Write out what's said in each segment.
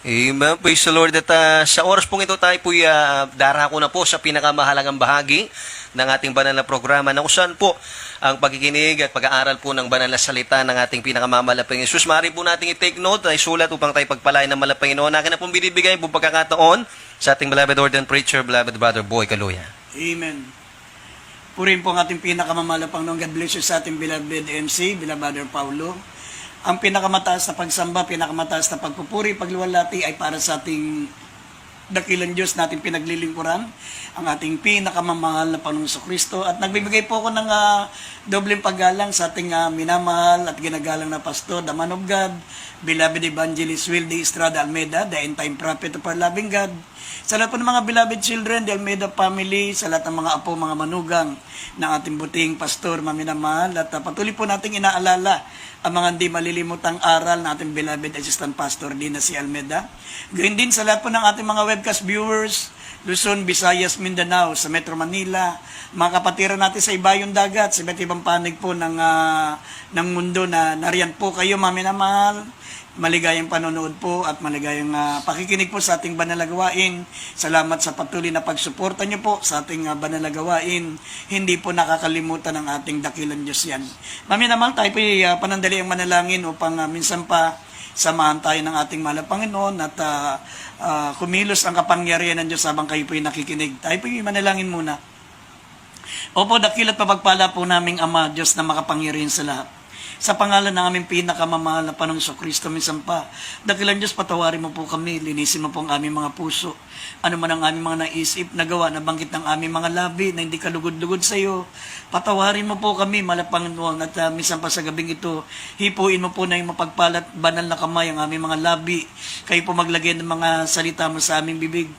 Amen. Praise the Lord. At sa oras pong ito tayo po darako na po sa pinakamahalagang bahagi ng ating banal na programa na kung saan po ang pagkikinig at pag-aaral po ng banal na salita ng ating pinakamalaping Jesus. Maaari po natin i-take note ay sulat upang tayo pagpalain ng malaping Panginoon. Akin na pong binibigay po pagkakataon sa ating beloved ordained preacher, beloved brother Boy Kaluya. Amen. Purihin po ang ating pinakamalapang Panginoon. God bless you sa ating beloved MC, beloved brother Paulo. Ang pinakamataas na pagsamba, pinakamataas na pagpupuri, pagluwalhati ay para sa ating dakilang Diyos natin pinaglilingkuran, ang ating pinakamamahal na Panginoong Kristo. At nagbibigay po ako ng dobleng paggalang sa ating minamahal at ginagalang na pastor, the man of God, beloved evangelist Wilde Estrada Almeida, the end-time prophet of our loving God. Sa lahat po ng mga beloved children, the Almeida family, sa lahat ng mga apo, mga manugang ng ating buting pastor, maminamahal, at patuloy po nating inaalala ang mga hindi malilimutang aral ng ating beloved assistant pastor din na si Almeida. Gayun din sa lahat po ng ating mga webcast viewers, Luzon, Visayas, Mindanao, sa Metro Manila, mga kapatiran natin sa ibayong dagat, sa iba't ibang panig po ng mundo na nariyan po kayo, maminamahal. Maligayang panonood po at maligayang pakikinig po sa ating banal na gawain. Salamat sa patuloy na pagsuporta niyo po sa ating banal na gawain. Hindi po nakakalimutan ng ating dakilang Diyos yan. Mami naman tayo po panandali ang manalangin upang minsan pa samahan tayo ng ating mahal na Panginoon at kumilos ang kapangyarihan ng Diyos habang kayo po nakikinig. Tayo po manalangin muna. Opo, dakilat pagpala po naming Ama, Diyos na makapangyarihan sa lahat. Sa pangalan ng aming pinakamamahal na Panginoong Kristo, minsan pa, dakilang Diyos, patawarin mo po kami, linisin mo po ang aming mga puso. Ano man ang aming mga naisip, nagawa, nabanggit ng aming mga labi na hindi kalugod-lugod sa iyo. Patawarin mo po kami, Panginoon, at minsan pa sa gabing ito, hipuin mo po na yung mapagpalat, banal na kamay ang aming mga labi. Kayo po maglagay ng mga salita mo sa aming bibig.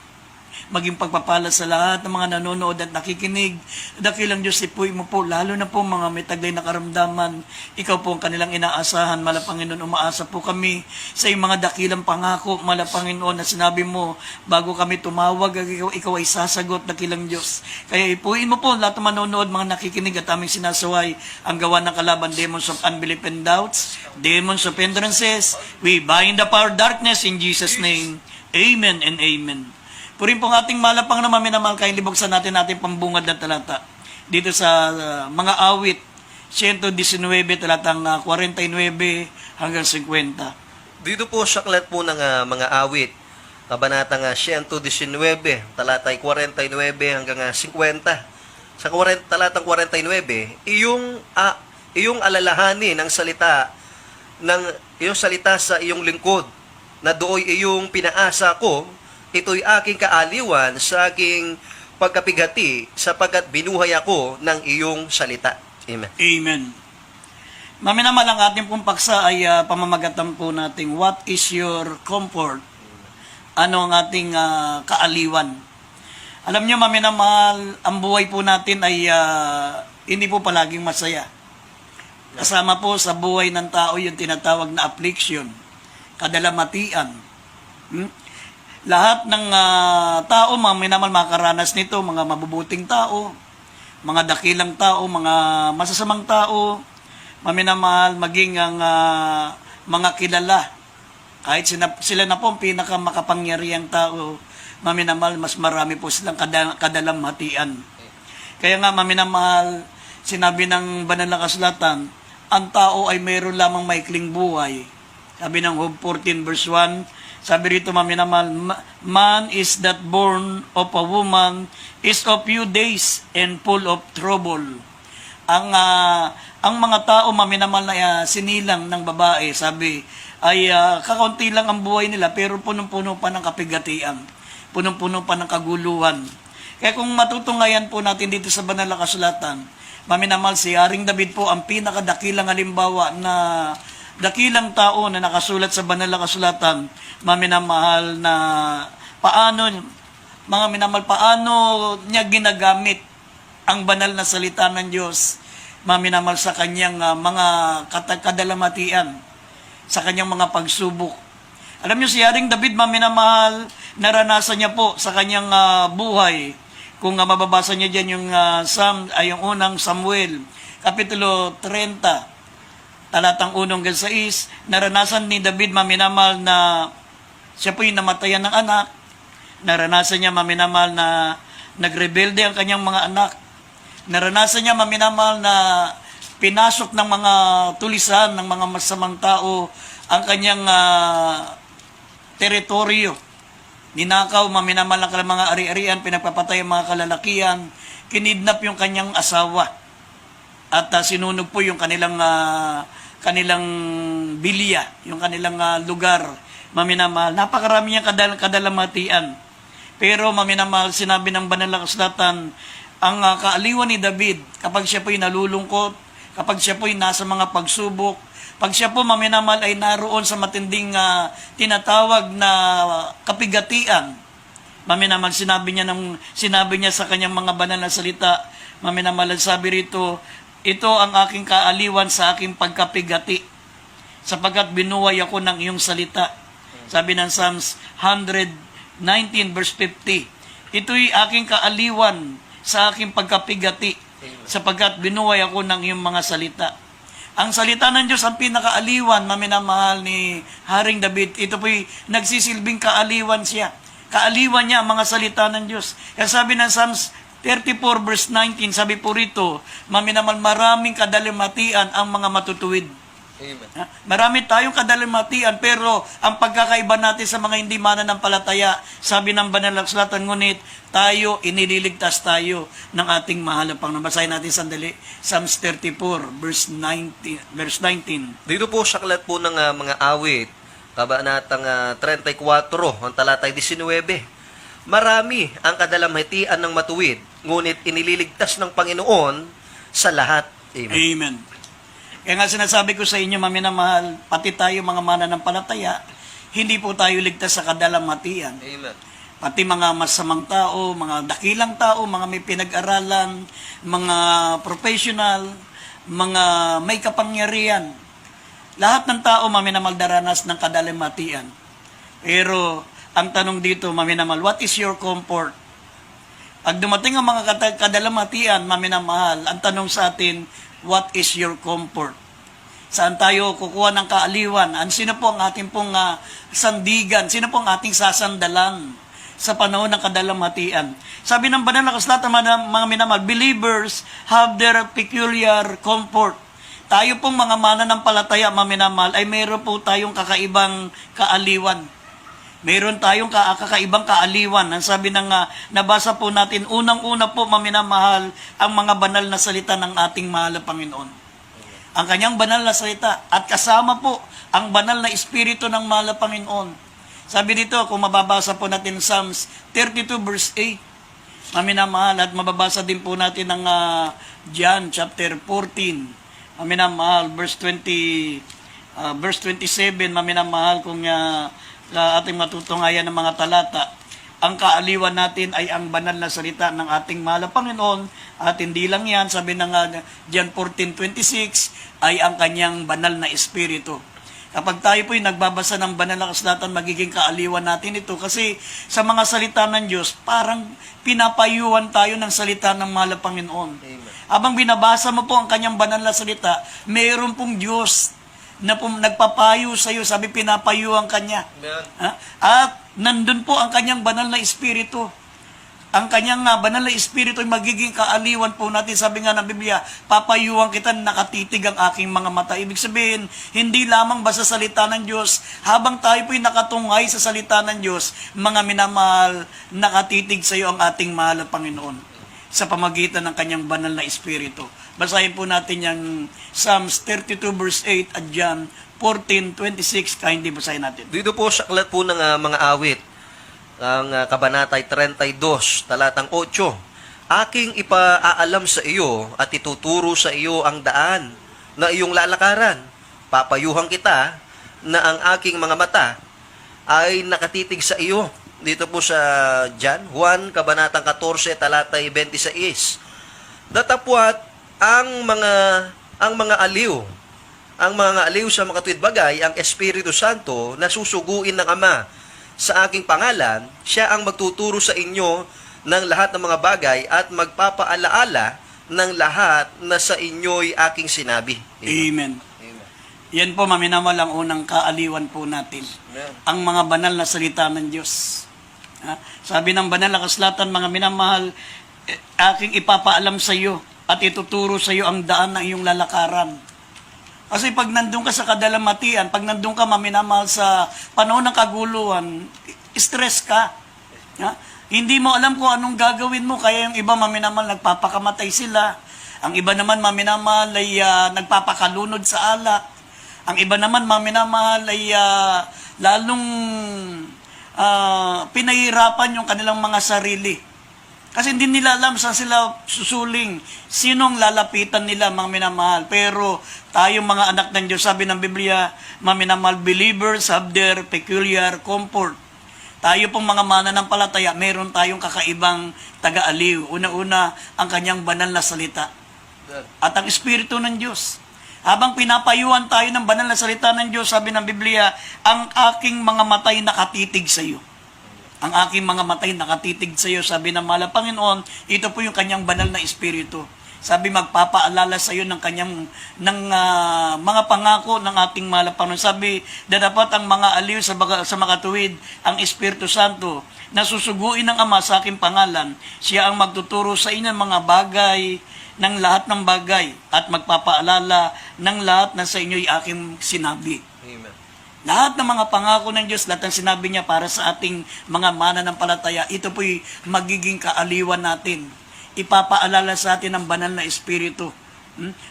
Maging pagpapala sa lahat ng mga nanonood at nakikinig. Dakilang Diyos, ipuin mo po, lalo na po mga may taglay na karamdaman. Ikaw po ang kanilang inaasahan, Panginoon, umaasa po kami sa iyong mga dakilang pangako, Panginoon, na sinabi mo, bago kami tumawag, ikaw ay sasagot, dakilang Diyos. Kaya ipuin mo po, lahat ng manonood, mga nakikinig at aming sinasaway, ang gawa ng kalaban, demons of unbelief and doubts, demons of hindrances, we bind the power of darkness in Jesus' name. Amen and amen. Purin pong ating malapang na maminamahal, kayo libogsan natin pambungad na talata. Dito sa mga awit, 119, talatang 49 hanggang 50. Dito po sa aklat po ng mga awit, kabanatang 119, talatay 49 hanggang 50. Sa talatang 49, iyong alalahanin ng salita iyong salita sa iyong lingkod, na dooy iyong pinaasa ko, ito'y aking kaaliwan sa aking pagkapigati sapagkat binuhay ako ng iyong salita. Amen. Amen. Maminamahal, ang ating pong paksa ay pamamagatan po nating what is your comfort? Ano ang ating kaaliwan? Alam niyo, maminamahal, ang buhay po natin ay hindi po palaging masaya. Kasama po sa buhay ng tao yung tinatawag na affliction, kadalamatian. Lahat ng tao, maminamahal, makakaranas nito, mga mabubuting tao, mga dakilang tao, mga masasamang tao, maminamahal, maging ang mga kilala. Kahit sila na po ang pinakamakapangyarihang tao, maminamahal, mas marami po silang kadalamhatian. Kaya nga, maminamahal, sinabi ng banal na kasulatan, ang tao ay mayroon lamang maikling buhay. Sabi ng Job 14 verse 1, sabi rito, maminamahal, man is that born of a woman is of few days and full of trouble. Ang mga tao, maminamahal, na sinilang ng babae, sabi, ay kakaunti lang ang buhay nila, pero punong-puno pa ng kapigatian, punong-puno pa ng kaguluhan. Kaya kung matutunghayan po natin dito sa banal na kasulatan, maminamahal, si Haring David po ang pinakadakilang halimbawa na dakilang tao na nakasulat sa banal na kasulatan, maminamahal, na paano niya ginagamit ang banal na salita ng Diyos, maminamahal, sa kanyang mga kadalamatian, sa kanyang mga pagsubok. Alam niyo, si Haring David, maminamahal, naranasan niya po sa kanyang buhay. Kung mababasa niya dyan yung, yung unang Samuel, Kapitulo 30, talatang 1 hanggang 6, naranasan ni David, maminamahal, na Siya po'y namatayan ng anak. Naranasan niya, maminamahal, na nagrebelde ang kanyang mga anak. Naranasan niya, maminamahal, na pinasok ng mga tulisan, ng mga masamang tao ang kanyang teritoryo. Ninakaw, maminamahal ang mga ari-arian, pinagpapatay ang mga kalalakihan, kinidnap yung kanyang asawa. At sinunog po yung kanilang bilya, yung kanilang lugar. Maminamahal, napakarami niyang kadalamatian. Pero maminamahal, sinabi ng banal na kasulatan, ang kaaliwan ni David, kapag siya po'y nalulungkot, kapag siya po'y nasa mga pagsubok, pag siya po maminamahal ay naroon sa matinding tinatawag na kapigatian, maminamahal, sinabi niya sa kanyang mga banal na salita, maminamahal, sabi rito, ito ang aking kaaliwan sa aking pagkapigati, sapagkat binuhay ako ng iyong salita. Sabi ng Psalms 119 verse 50, ito'y aking kaaliwan sa aking pagkapigati, sapagkat binuhay ako ng iyong mga salita. Ang salita ng Diyos ang pinakaaliwan, maminamahal, ni Haring David. Ito po'y nagsisilbing kaaliwan siya. Kaaliwan niya ang mga salita ng Diyos. Kaya sabi ng Psalms 34 verse 19, sabi po rito, maminamahal, maraming kadalimatian ang mga matutuwid. Amen. Marami tayong kadalimatian, pero ang pagkakaiba natin sa mga hindi mananampalataya, sabi ng banal na kasulatan, ngunit tayo, inililigtas tayo ng ating mahal na Panginoon. Basahin natin sandali, Psalms 34, verse 19. Dito po sa aklat po ng mga awit, kabanatang 34, ang talatay 19. Marami ang kadalamhatian ng matuwid, ngunit inililigtas ng Panginoon sa lahat. Amen. Amen. Kaya nga sinasabi ko sa inyo, maminamahal, pati tayo mga mananampalataya, hindi po tayo ligtas sa kadalamhatian. Amen. Pati mga masamang tao, mga dakilang tao, mga may pinag-aralan, mga professional, mga may kapangyarihan. Lahat ng tao, maminamal, daranas ng kadalamhatian. Pero ang tanong dito, maminamal, what is your comfort? Pag dumating ang mga kadalamhatian, maminamahal, ang tanong sa atin, what is your comfort? Saan tayo kukuha ng kaaliwan? Sino po ang ating pong sandigan? Sino po ang ating sasandalan sa panahon ng kadalamhatian? Sabi ng banal na kasulatan, mga minamahal, believers have their peculiar comfort. Tayo pong mga mananampalataya, mga minamahal, ay mayroon po tayong kakaibang kaaliwan. Mayroon tayong kakaibang kaaliwan. Ang sabi ng nabasa po natin, unang-una po, maminamahal, ang mga banal na salita ng ating mahal na Panginoon. Ang kanyang banal na salita. At kasama po ang banal na espiritu ng mahal na Panginoon. Sabi dito, kung mababasa po natin Psalms 32 verse 8, maminamahal, at mababasa din po natin ng John chapter 14, maminamahal, verse 27, maminamahal, kung ating matutungayan ng mga talata, ang kaaliwan natin ay ang banal na salita ng ating mahal na Panginoon, at hindi lang yan, sabi ng John 14:26, ay ang kanyang banal na espiritu. Kapag tayo po'y nagbabasa ng banal na kasulatan, magiging kaaliwan natin ito, kasi sa mga salita ng Diyos, parang pinapayuhan tayo ng salita ng mahal na Panginoon. Amen. Habang binabasa mo po ang kanyang banal na salita, mayroon pong Diyos na nagpapayo sa iyo, sabi pinapayuhan kanya. Amen. At nandun po ang kanyang banal na espiritu. Ang kanyang banal na espiritu ay magiging kaaliwan po natin. Sabi nga ng Biblia, papayuhan kita, nakatitig ang aking mga mata. Ibig sabihin, hindi lamang basta salita ng Diyos, habang tayo po'y nakatungay sa salita ng Diyos, mga minamahal, nakatitig sa iyo ang ating mahal na Panginoon sa pamagitan ng kanyang banal na espiritu. Basahin po natin yung Psalms 32 verse 8 at John 14:26, kaya hindi basahin natin. Dito po sa aklat po ng mga awit, ang kabanatay 32, talatang 8, aking ipaaalam sa iyo at ituturo sa iyo ang daan na iyong lalakaran. Papayuhan kita na ang aking mga mata ay nakatitig sa iyo. Dito po sa John 1, kabanatang 14, talatay 26. Datapwat ang mga aliw sa makatuwid bagay, ang Espiritu Santo na susuguin ng Ama sa aking pangalan, siya ang magtuturo sa inyo ng lahat ng mga bagay at magpapaalaala ng lahat na sa inyo'y aking sinabi. Amen. Amen. Yan po, maminamal ang unang kaaliwan po natin. Ang mga banal na salita ng Diyos. Sabi ng banal na kasulatan, mga minamahal, aking ipapaalam sa iyo at ituturo sa iyo ang daan ng iyong lalakaran. Kasi pag nandun ka sa kadalamatian, pag nandun ka maminamahal sa panahon ng kaguluhan, stress ka. Hindi mo alam kung anong gagawin mo, kaya yung iba maminamahal nagpapakamatay sila. Ang iba naman maminamahal ay nagpapakalunod sa alak. Ang iba naman, maminamahal, ay lalong pinahirapan yung kanilang mga sarili. Kasi hindi nila alam saan sila susuling, sinong lalapitan nila, mga minamahal. Pero tayong mga anak ng Diyos, sabi ng Biblia, maminamahal, believers have their peculiar comfort. Tayo pong mga mananampalataya, meron tayong kakaibang taga-aliw. Una-una, ang kanyang banal na salita. At ang Espiritu ng Diyos. Habang pinapayuhan tayo ng banal na salita ng Diyos, sabi ng Biblia, ang aking mga matay nakatitig sa iyo. Ang aking mga matay nakatitig sa iyo, sabi ng mahal na Panginoon, ito po yung kanyang banal na Espiritu. Sabi, magpapaalala sa iyo ng kanyang mga pangako ng ating mahal na Panginoon. Sabi, dapat ang mga aliw sa makatuwid, ang Espiritu Santo, na susuguin ng Ama sa aking pangalan, siya ang magtuturo sa inyo ng mga bagay, ng lahat ng bagay at magpapaalala ng lahat na sa inyo'y aking sinabi. Amen. Lahat ng mga pangako ng Diyos, lahat ng sinabi niya para sa ating mga mananampalataya, ito po'y magiging kaaliwan natin. Ipapaalala sa atin ng banal na Espiritu.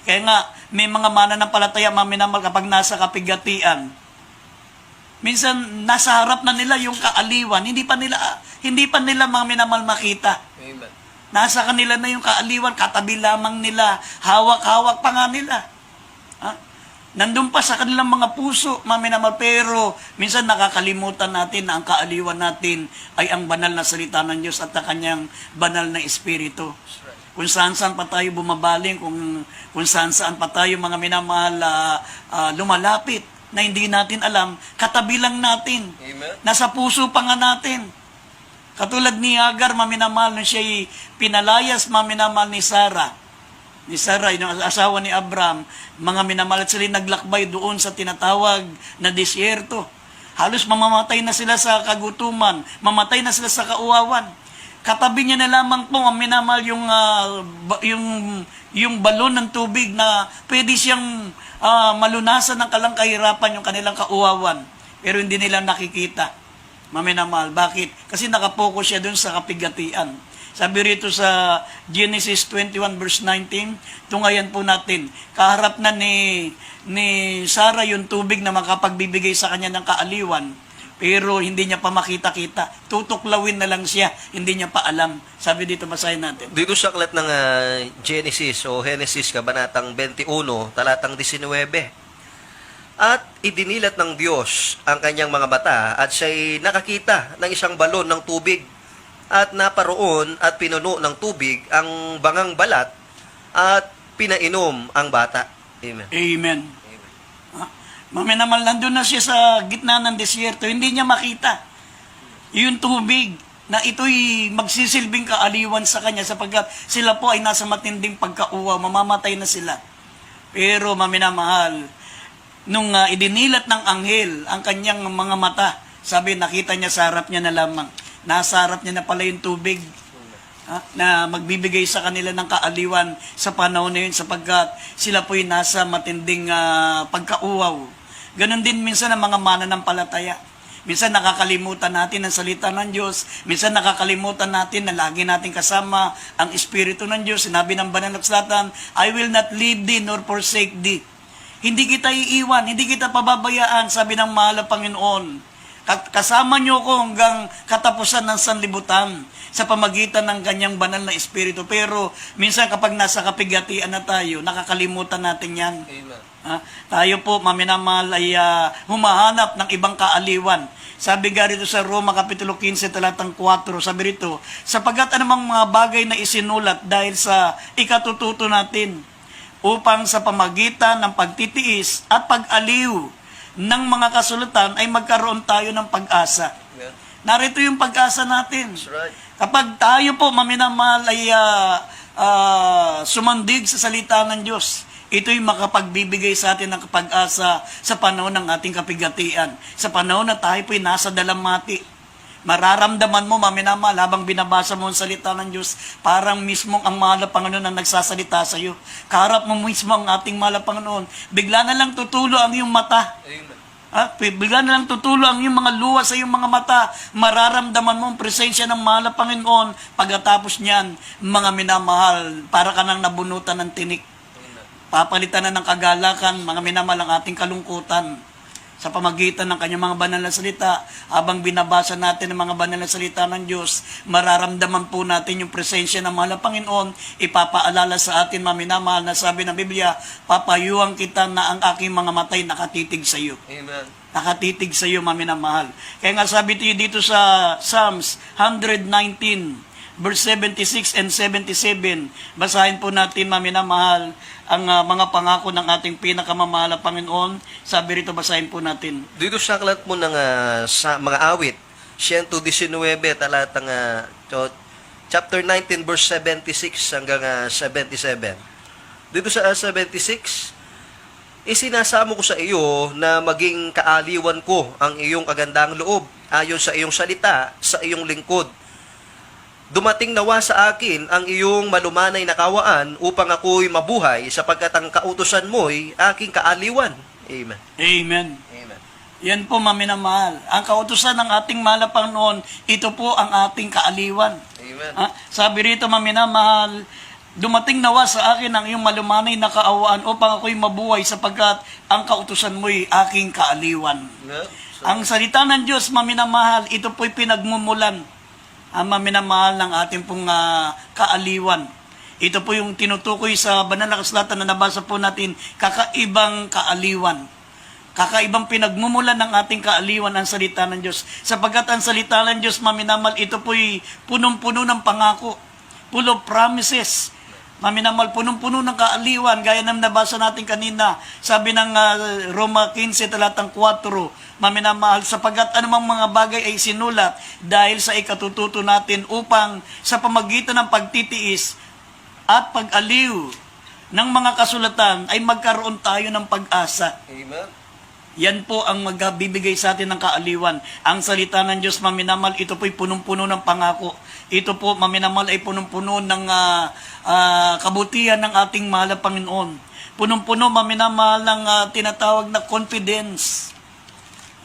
Kaya nga, may mga mananampalataya, maminamal, kapag nasa kapigatian, minsan nasa harap na nila yung kaaliwan, hindi pa nila maminamal makita. Amen. Nasa kanila na yung kaaliwan, katabi lamang nila, hawak-hawak pa nga nila. Nandun pa sa kanilang mga puso, maminamal, pero minsan nakakalimutan natin na ang kaaliwan natin ay ang banal na salita ng Diyos at ang kanyang banal na Espiritu. Kung saan-saan pa tayo bumabaling, kung saan-saan pa tayo mga minamahal lumalapit na hindi natin alam, katabi lang natin. Amen. Nasa puso pa nga natin. Katulad ni Hagar, maminamahal, nung siya'y pinalayas, maminamahal ni Sarah. Ni Sarah, yung asawa ni Abraham, mga minamahal at sila naglakbay doon sa tinatawag na disyerto. Halos mamamatay na sila sa kagutuman, mamatay na sila sa kauawan. Katabi niya na lamang po, maminamahal, yung balon ng tubig na pwede siyang malunasan ng kalang kahirapan yung kanilang kauawan. Pero hindi nila nakikita. Maminamahal. Bakit? Kasi nakapokus siya dun sa kapigatian. Sabi rito sa Genesis 21 verse 19, tungayan po natin, kaharap na ni Sarah yung tubig na makapagbibigay sa kanya ng kaaliwan, pero hindi niya pa makita-kita. Tutuklawin na lang siya, hindi niya pa alam. Sabi dito, basahin natin. Dito sa aklat ng Genesis o Genesis, kabanatang 21, talatang 19. At idinilat ng Diyos ang kanyang mga mata at siya'y nakakita ng isang balon ng tubig at naparoon at pinuno ng tubig ang bangang balat at pinainom ang bata. Amen. Amen. Maminamal, nandun na siya sa gitna ng disyerto, hindi niya makita yung tubig na ito'y magsisilbing kaaliwan sa kanya sapagkat sila po ay nasa matinding pagkauwa, mamamatay na sila. Pero maminamahal, nung idinilat ng anghel ang kanyang mga mata, sabi, nakita niya sa harap niya na lamang. Nasa harap niya na pala yung tubig na magbibigay sa kanila ng kaaliwan sa panahon na yun sapagkat sila po'y nasa matinding pagkauwaw. Ganon din minsan ang mga mananampalataya. Minsan nakakalimutan natin ang salita ng Diyos. Minsan nakakalimutan natin na lagi natin kasama ang Espiritu ng Diyos. Sinabi ng banal na kasulatan, I will not leave thee nor forsake thee. Hindi kita iiwan, hindi kita pababayaan, sabi ng mahal na Panginoon. Kasama niyo ko hanggang katapusan ng sanlibutan sa pamagitan ng kanyang banal na Espiritu. Pero minsan kapag nasa kapigatian na tayo, nakakalimutan natin yan. Amen. Tayo po, maminamahal, ay humahanap ng ibang kaaliwan. Sabi nga rito sa Roma Kapitulo 15, talatang 4, sabi rito, sapagkat anumang mga bagay na isinulat dahil sa ikatututo natin, upang sa pamagitan ng pagtitiis at pag-aliw ng mga kasulatan ay magkaroon tayo ng pag-asa. Yeah. Narito yung pag-asa natin. That's right. Kapag tayo po, maminamahal, ay sumandig sa salita ng Diyos, Ito'y makapagbibigay sa atin ng pag-asa sa panahon ng ating kapigatian. Sa panahon na tayo po'y nasa dalamhati. Mararamdaman mo, maminamahal, habang binabasa mo ang salita ng Diyos, parang mismong ang mahal na Panginoon ang nagsasalita sa iyo. Kaharap mo mismo ang ating mahal na Panginoon. Bigla na lang tutulo ang iyong mata. Bigla na lang tutulo ang iyong mga luha sa iyong mga mata. Mararamdaman mo ang presensya ng mahal na Panginoon. Pagkatapos niyan, mga minamahal, para ka nang nabunutan ng tinik. Papalitan na ng kagalakan, mga minamahal, ang ating kalungkutan. Sa pamagitan ng kanyang mga banal na salita, habang binabasa natin ang mga banal na salita ng Diyos, mararamdaman po natin yung presensya ng mahal na Panginoon. Ipapaalala sa atin, maminamahal, na sabi ng Biblia, papayuhan kita na ang aking mga matay nakatitig sa iyo. Amen. Nakatitig sa iyo, maminamahal. Kaya nga sabi dito sa Psalms 119, verse 76 and 77, basahin po natin, maminamahal, ang mga pangako ng ating pinakamamahal na Panginoon. Sabi rito, basahin po natin. Dito sa aklat mo ng sa mga awit, 119 talatang chapter 19 verse 76 hanggang 77. Dito sa 76, isinasamo ko sa iyo na maging kaaliwan ko ang iyong kagandang loob ayon sa iyong salita sa iyong lingkod. Dumating nawa sa akin ang iyong malumanay na kawaan upang ako'y mabuhay sapagkat ang kautusan mo'y aking kaaliwan. Amen. Amen. Amen. Yan po, maminamahal. Ang kautusan ng ating mahal na Panginoon, ito po ang ating kaaliwan. Amen. Sabi rito, maminamahal, dumating nawa sa akin ang iyong malumanay na kaawaan upang ako'y mabuhay sapagkat ang kautusan mo'y aking kaaliwan. Yeah. Ang salita ng Diyos, maminamahal, ito po'y pinagmumulan ang maminamahal ng ating pong kaaliwan. Ito po yung tinutukoy sa banal na kasulatan na nabasa po natin, kakaibang kaaliwan. Kakaibang pinagmumulan ng ating kaaliwan ang salita ng Diyos. Sapagkat ang salita ng Diyos, maminamahal, ito po'y punong-puno ng pangako. Full of promises. Maminamahal, punong-puno ng kaaliwan, gaya ng nabasa natin kanina. Sabi ng Roma 15, talatang 4, maminamahal, sapagkat anumang mga bagay ay sinulat dahil sa ikatututo natin upang sa pamagitan ng pagtitiis at pag-aliw ng mga kasulatan ay magkaroon tayo ng pag-asa. Amen. Yan po ang magbibigay sa atin ng kaaliwan. Ang salita ng Diyos, maminamahal, ito po'y punong-puno ng pangako. Ito po, maminamahal, ay punong-puno ng kabutihan ng ating mahal na Panginoon. Punong-puno, maminamahal, ng tinatawag na confidence.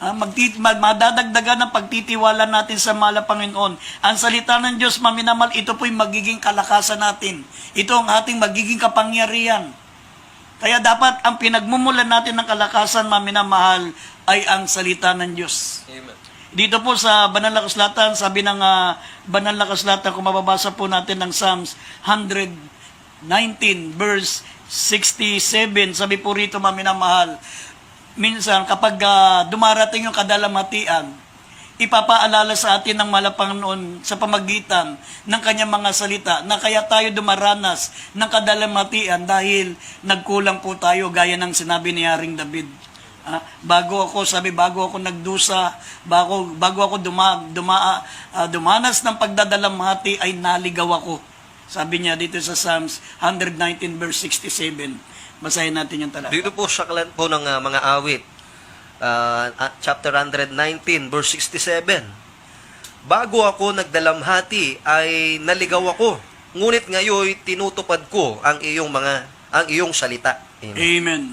Madadagdagan ng pagtitiwala natin sa mahal na Panginoon. Ang salita ng Diyos, maminamahal, ito po'y magiging kalakasan natin. Ito ang ating magiging kapangyarihan. Kaya dapat ang pinagmumulan natin ng kalakasan, maminamahal, ay ang salita ng Diyos. Amen. Dito po sa banal na kasulatan, sabi ng banal na kasulatan, kung mababasa po natin ng Psalms 119 verse 67, sabi po rito, maminamahal, minsan kapag dumarating yung kadalamhatian, ipapaalala sa atin ng mahal na Panginoon sa pamagitan ng kanyang mga salita na kaya tayo dumaranas ng kadalamhatian dahil nagkulang po tayo, gaya ng sinabi ni Haring David. Bago ako nagdusa, bago ako dumanas ng pagdadalamhati ay naligaw ako. Sabi niya dito sa Psalms 119 verse 67. Basahin natin yung talata. Dito po sa aklat po ng mga awit, chapter 119 verse 67. Bago ako nagdalamhati ay naligaw ako, ngunit ngayon tinutupad ko ang iyong salita. Amen. Amen.